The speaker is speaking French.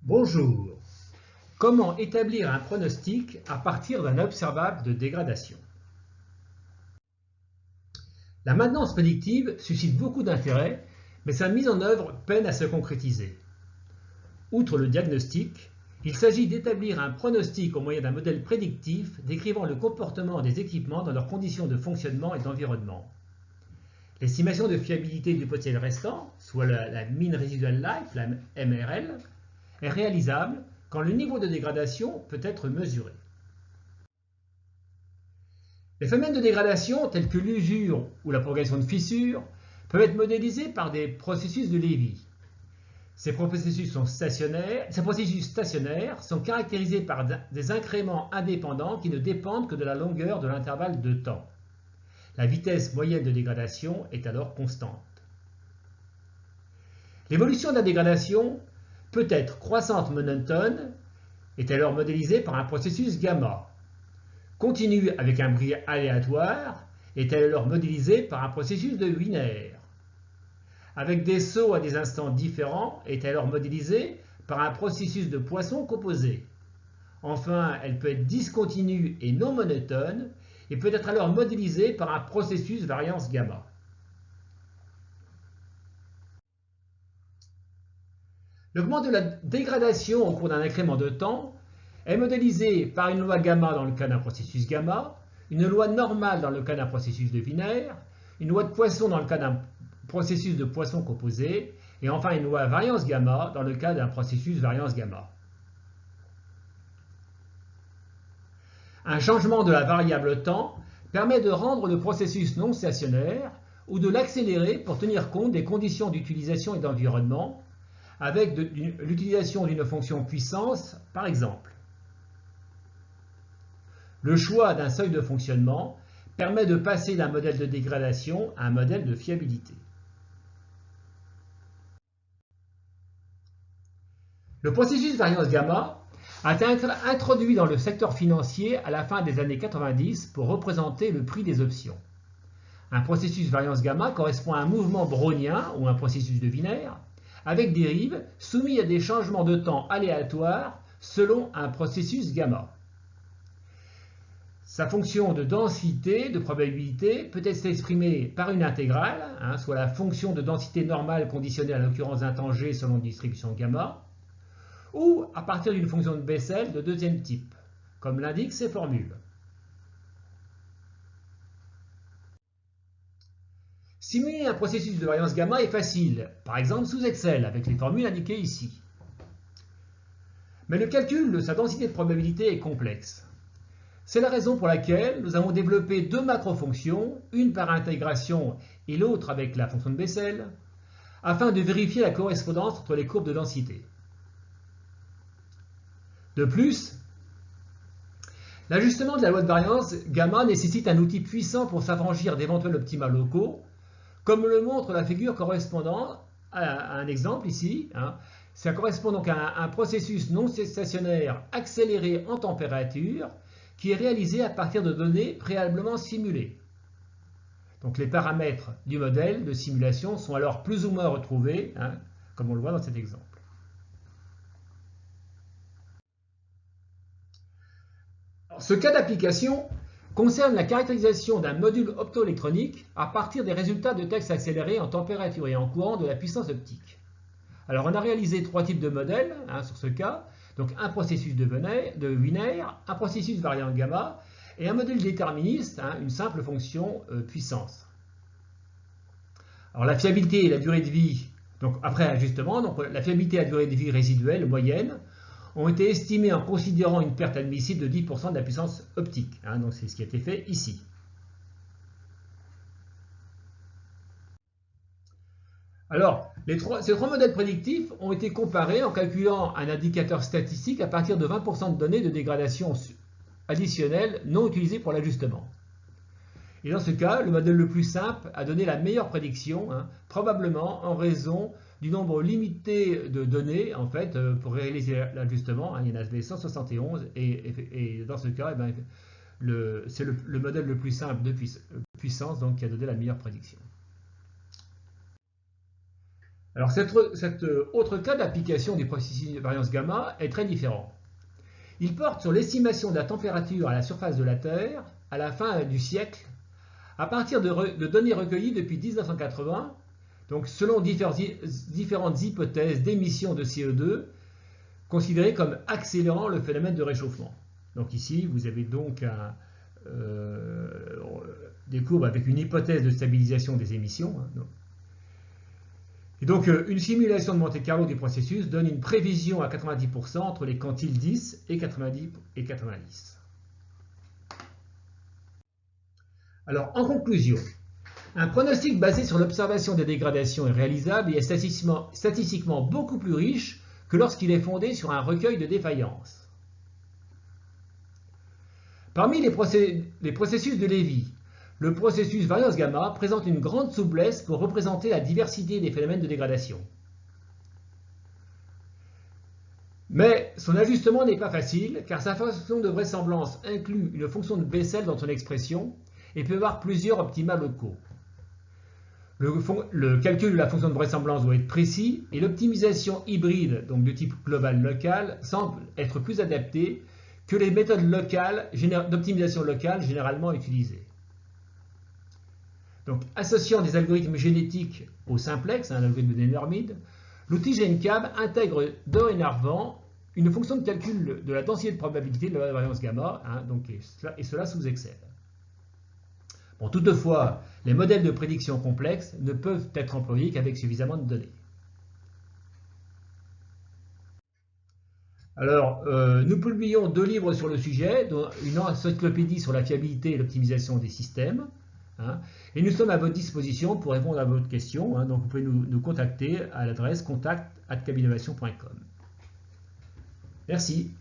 Bonjour. Comment établir un pronostic à partir d'un observable de dégradation? La maintenance prédictive suscite beaucoup d'intérêt, mais sa mise en œuvre peine à se concrétiser. Outre le diagnostic, il s'agit d'établir un pronostic au moyen d'un modèle prédictif décrivant le comportement des équipements dans leurs conditions de fonctionnement et d'environnement. L'estimation de fiabilité du potentiel restant, soit la mean residual life, la MRL, est réalisable quand le niveau de dégradation peut être mesuré. Les phénomènes de dégradation, tels que l'usure ou la progression de fissures, peuvent être modélisés par des processus de Lévy. Ces processus stationnaires sont caractérisés par des incréments indépendants qui ne dépendent que de la longueur de l'intervalle de temps. La vitesse moyenne de dégradation est alors constante. L'évolution de la dégradation peut être croissante monotone, est alors modélisée par un processus gamma. Continue avec un bruit aléatoire, est alors modélisée par un processus de Wiener. Avec des sauts à des instants différents, est alors modélisée par un processus de Poisson composé. Enfin, elle peut être discontinue et non monotone, et peut être alors modélisée par un processus variance gamma. L'augment de la dégradation au cours d'un incrément de temps est modélisé par une loi gamma dans le cas d'un processus gamma, une loi normale dans le cas d'un processus de Wiener, une loi de Poisson dans le cas d'un processus de Poisson composé, et enfin une loi variance gamma dans le cas d'un processus variance gamma. Un changement de la variable temps permet de rendre le processus non stationnaire ou de l'accélérer pour tenir compte des conditions d'utilisation et d'environnement, avec l'utilisation d'une fonction puissance, par exemple. Le choix d'un seuil de fonctionnement permet de passer d'un modèle de dégradation à un modèle de fiabilité. Le processus variance gamma a été introduit dans le secteur financier à la fin des années 90 pour représenter le prix des options. Un processus variance gamma correspond à un mouvement brownien ou un processus de Wiener avec dérive soumis à des changements de temps aléatoires selon un processus gamma. Sa fonction de densité, de probabilité, peut être exprimée par une intégrale, soit la fonction de densité normale conditionnée à l'occurrence d'un temps g selon une distribution gamma, ou à partir d'une fonction de Bessel de deuxième type, comme l'indiquent ces formules. Simuler un processus de variance gamma est facile, par exemple sous Excel, avec les formules indiquées ici. Mais le calcul de sa densité de probabilité est complexe. C'est la raison pour laquelle nous avons développé deux macrofonctions, une par intégration et l'autre avec la fonction de Bessel, afin de vérifier la correspondance entre les courbes de densité. De plus, l'ajustement de la loi de variance gamma nécessite un outil puissant pour s'affranchir d'éventuels optima locaux, comme le montre la figure correspondant à un exemple ici. Ça correspond donc à un processus non stationnaire accéléré en température qui est réalisé à partir de données préalablement simulées. Donc les paramètres du modèle de simulation sont alors plus ou moins retrouvés, comme on le voit dans cet exemple. Alors, ce cas d'application concerne la caractérisation d'un module optoélectronique à partir des résultats de texte accéléré en température et en courant de la puissance optique. Alors on a réalisé trois types de modèles sur ce cas, donc un processus de Wiener, un processus variant gamma et un modèle déterministe, une simple fonction puissance. Alors la fiabilité et la durée de vie, donc après ajustement, la fiabilité et la durée de vie résiduelle moyenne ont été estimées en considérant une perte admissible de 10% de la puissance optique. Donc c'est ce qui a été fait ici. Alors, ces trois modèles prédictifs ont été comparés en calculant un indicateur statistique à partir de 20% de données de dégradation additionnelles non utilisées pour l'ajustement. Et dans ce cas, le modèle le plus simple a donné la meilleure prédiction, probablement en raison du nombre limité de données en fait, pour réaliser l'ajustement. Il y en avait 171 et dans ce cas, c'est le modèle le plus simple de puissance donc, qui a donné la meilleure prédiction. Alors cet autre cas d'application du processus de variance gamma est très différent. Il porte sur l'estimation de la température à la surface de la Terre à la fin du siècle à partir de données recueillies depuis 1980, donc selon différentes hypothèses d'émission de CO2 considérées comme accélérant le phénomène de réchauffement. Donc ici, vous avez donc des courbes avec une hypothèse de stabilisation des émissions. Et donc, une simulation de Monte-Carlo du processus donne une prévision à 90% entre les quantiles 10 et 90 et 90. Alors, en conclusion, un pronostic basé sur l'observation des dégradations est réalisable et est statistiquement beaucoup plus riche que lorsqu'il est fondé sur un recueil de défaillances. Parmi les processus de Lévy, le processus variance gamma présente une grande souplesse pour représenter la diversité des phénomènes de dégradation. Mais son ajustement n'est pas facile, car sa fonction de vraisemblance inclut une fonction de Bessel dans son expression et peut avoir plusieurs optima locaux. Le calcul de la fonction de vraisemblance doit être précis et l'optimisation hybride, donc de type global-local, semble être plus adaptée que les méthodes d'optimisation locale généralement utilisées. Donc, associant des algorithmes génétiques au simplex, un algorithme de Nénormide, l'outil GenCab intègre dorénavant une fonction de calcul de la densité de probabilité de la variance gamma, et cela sous Excel. Bon, toutefois, les modèles de prédiction complexes ne peuvent être employés qu'avec suffisamment de données. Alors, nous publions 2 livres sur le sujet, dont une encyclopédie sur la fiabilité et l'optimisation des systèmes. Et nous sommes à votre disposition pour répondre à votre question. Donc, vous pouvez nous contacter à l'adresse contact@cabinovation.com. Merci.